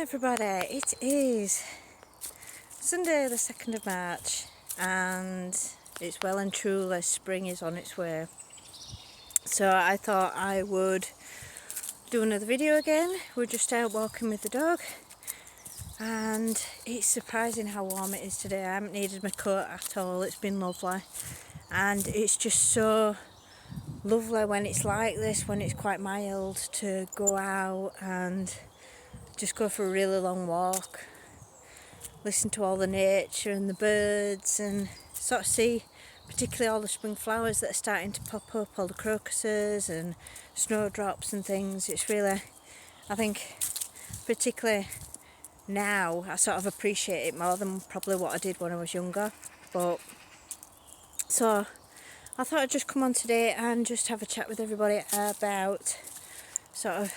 everybody, it is Sunday the 2nd of March and it's well and truly spring is on its way. So I thought I would do another video again. We're just out walking with the dog and it's surprising how warm it is today. I haven't needed my coat at all, it's been lovely. And it's just so lovely when it's like this, when it's quite mild, to go out and just go for a really long walk, listen to all the nature and the birds, and sort of see particularly all the spring flowers that are starting to pop up, all the crocuses and snowdrops and things. It's really, I think, particularly now, I sort of appreciate it more than probably what I did when I was younger. But so I thought I'd just come on today and just have a chat with everybody about sort of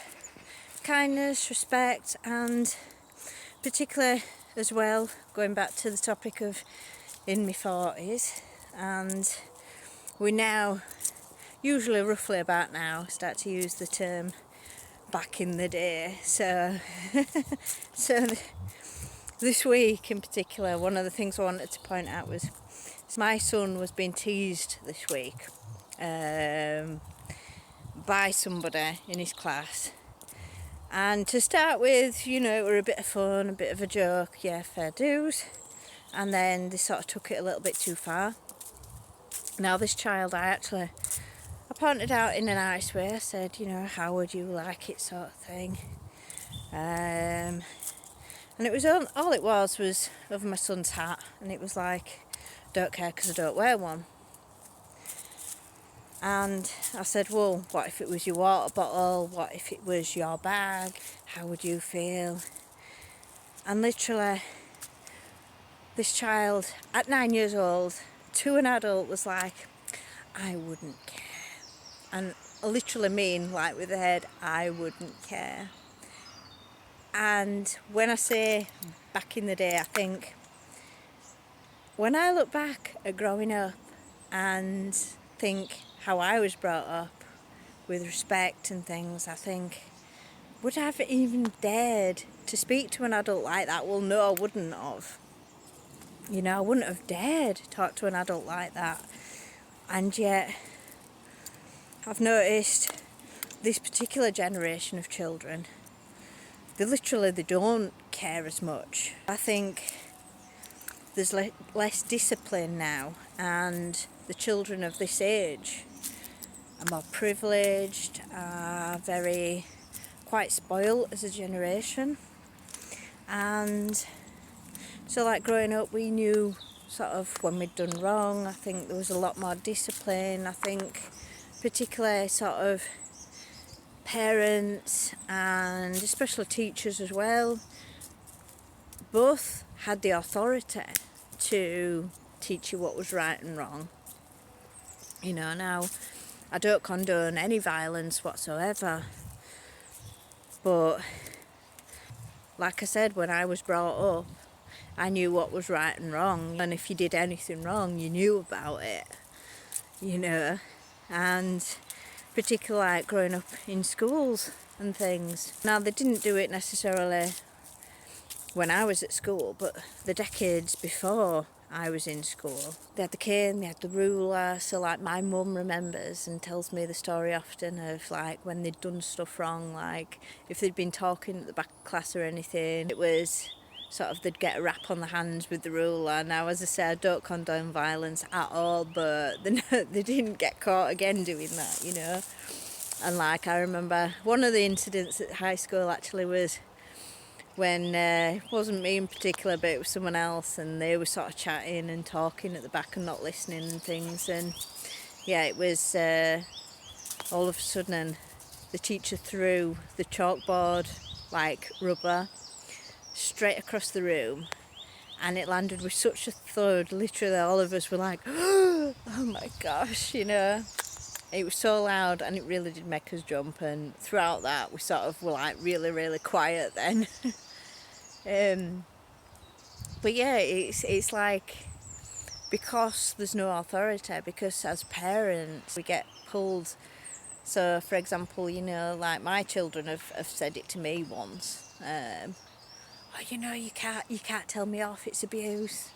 kindness, respect, and particularly as well going back to the topic of in my 40s, and we now usually roughly about now start to use the term back in the day. So this week in particular, one of the things I wanted to point out was my son was being teased this week by somebody in his class. And to start with, you know, it were a bit of fun, a bit of a joke, yeah, fair dues. And then they sort of took it a little bit too far. Now this child, I pointed out in a nice way. I said, you know, how would you like it, sort of thing. And it was all it was over my son's hat. And it was like, don't care because I don't wear one. And I said, well, what if it was your water bottle? What if it was your bag? How would you feel? And literally, this child at 9 years old to an adult was like, I wouldn't care. And I literally mean, like with the head, I wouldn't care. And when I say back in the day, I think when I look back at growing up and think how I was brought up with respect and things, I think, would I have even dared to speak to an adult like that? Well, no, I wouldn't have. You know, I wouldn't have dared talk to an adult like that. And yet, I've noticed this particular generation of children, they don't care as much. I think there's less discipline now, and the children of this age are more privileged, are quite spoiled as a generation. And so like growing up, we knew sort of when we'd done wrong. I think there was a lot more discipline. I think particularly sort of parents and especially teachers as well, both had the authority to teach you what was right and wrong. You know, now I don't condone any violence whatsoever, but like I said, when I was brought up, I knew what was right and wrong, and if you did anything wrong, you knew about it, you know. And particularly like growing up in schools and things. Now, they didn't do it necessarily when I was at school, but the decades before I was in school, they had the cane, they had the ruler. So like my mum remembers and tells me the story often of like when they'd done stuff wrong, like if they'd been talking at the back of class or anything, it was sort of they'd get a rap on the hands with the ruler. Now, as I say, I don't condone violence at all, but they didn't get caught again doing that, you know. And like I remember one of the incidents at high school actually was when it wasn't me in particular, but it was someone else, and they were sort of chatting and talking at the back and not listening and things. And yeah, it was all of a sudden the teacher threw the chalkboard like rubber straight across the room, and it landed with such a thud. Literally all of us were like, oh my gosh, you know. It was so loud and it really did make us jump, and throughout that we sort of were like really, really quiet then. But yeah, it's like, because there's no authority, because as parents we get pulled. So for example, you know, like my children have said it to me once, oh, you can't tell me off, it's abuse.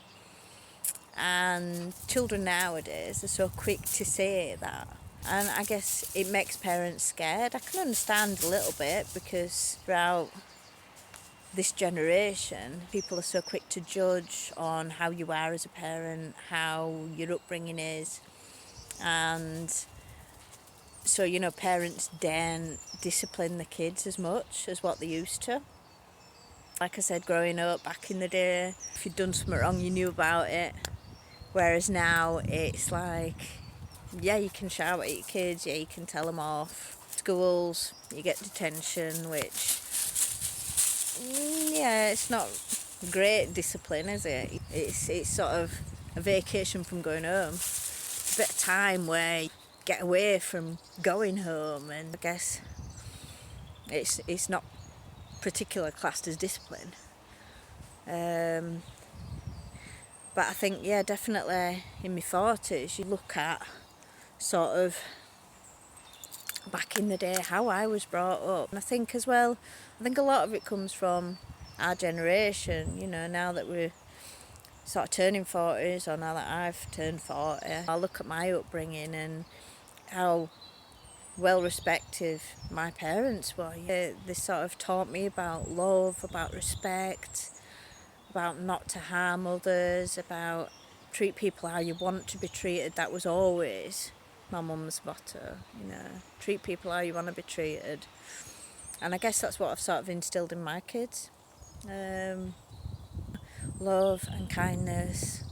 And children nowadays are so quick to say that. And I guess it makes parents scared. I can understand a little bit, because throughout this generation, people are so quick to judge on how you are as a parent, how your upbringing is. And so, parents daren't discipline the kids as much as what they used to. Like I said, growing up back in the day, if you'd done something wrong, you knew about it. Whereas now it's like, yeah, you can shout at your kids, yeah, you can tell them off. Schools, you get detention, which, yeah, it's not great discipline, is it? It's sort of a vacation from going home. It's a bit of time where you get away from going home, and I guess it's not particularly classed as discipline. But I think, yeah, definitely in my 40s, you look at sort of back in the day how I was brought up. And I think as well, I think a lot of it comes from our generation, now that we're sort of turning 40s, or now that I've turned 40, I look at my upbringing and how well respected my parents were. They sort of taught me about love, about respect, about not to harm others, about treat people how you want to be treated. That was always my mum's motto, treat people how you want to be treated. And I guess that's what I've sort of instilled in my kids. Love and kindness.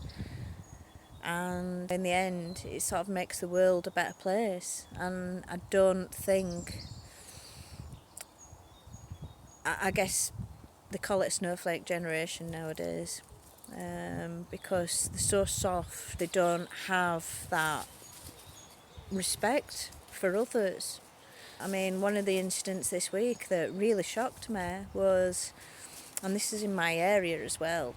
And in the end, it sort of makes the world a better place. And I don't think, I guess they call it snowflake generation nowadays, because they're so soft, they don't have that respect for others. I mean, one of the incidents this week that really shocked me was, and this is in my area as well,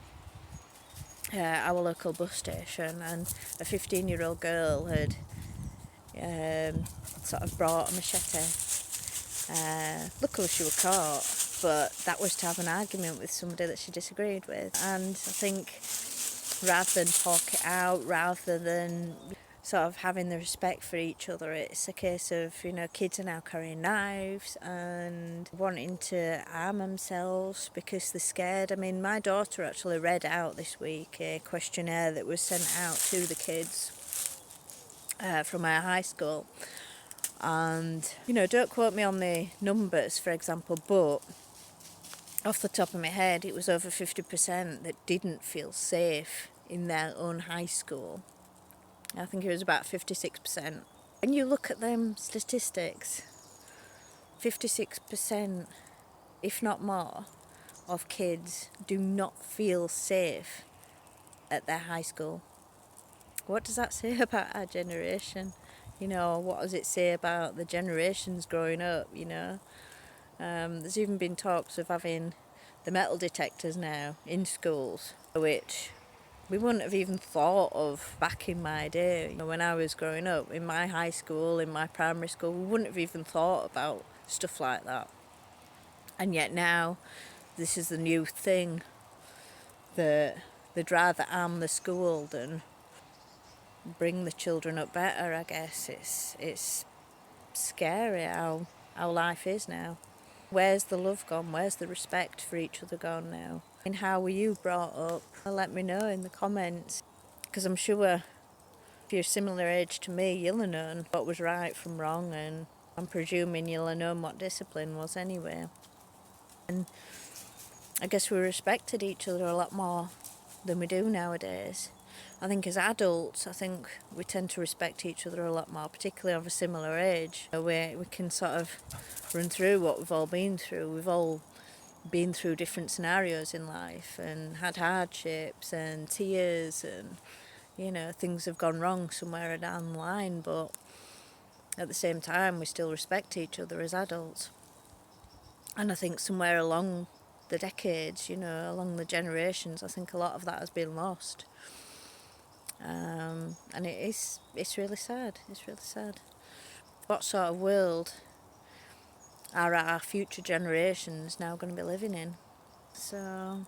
our local bus station, and a 15-year-old girl had sort of brought a machete. Luckily she was caught, but that was to have an argument with somebody that she disagreed with. And I think rather than talk it out, rather than sort of having the respect for each other, it's a case of, kids are now carrying knives and wanting to harm themselves because they're scared. I mean, my daughter actually read out this week a questionnaire that was sent out to the kids from our high school. And, don't quote me on the numbers, for example, but off the top of my head, it was over 50% that didn't feel safe in their own high school. I think it was about 56%. When you look at them statistics, 56%, if not more, of kids do not feel safe at their high school. What does that say about our generation? What does it say about the generations growing up, There's even been talks of having the metal detectors now in schools, which we wouldn't have even thought of back in my day. When I was growing up, in my high school, in my primary school, we wouldn't have even thought about stuff like that. And yet now, this is the new thing, that they'd rather arm the school than bring the children up better, I guess. It's scary how life is now. Where's the love gone? Where's the respect for each other gone now? And how were you brought up? Let me know in the comments, because I'm sure if you're a similar age to me, you'll have known what was right from wrong, and I'm presuming you'll have known what discipline was anyway. And I guess we respected each other a lot more than we do nowadays. I think as adults, we tend to respect each other a lot more, particularly of a similar age. We can sort of run through what we've all been through. We've all been through different scenarios in life and had hardships and tears, and things have gone wrong somewhere down the line, but at the same time we still respect each other as adults. And I think somewhere along the decades, along the generations, I think a lot of that has been lost. And it's really sad. It's really sad. What sort of world are our future generations now going to be living in? So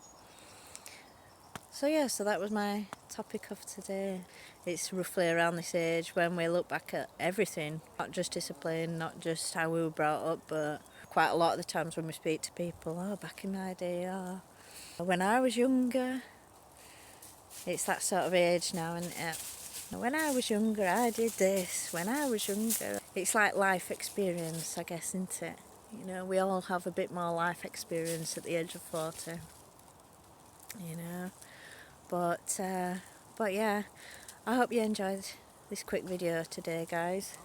that was my topic of today. It's roughly around this age when we look back at everything, not just discipline, not just how we were brought up, but quite a lot of the times when we speak to people, oh, back in my day, oh, when I was younger. It's that sort of age now, isn't it? When I was younger, I did this. When I was younger. It's like life experience, I guess, isn't it? You know, we all have a bit more life experience at the age of 40. You know. But yeah, I hope you enjoyed this quick video today, guys.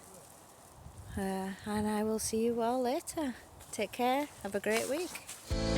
And I will see you all later. Take care. Have a great week.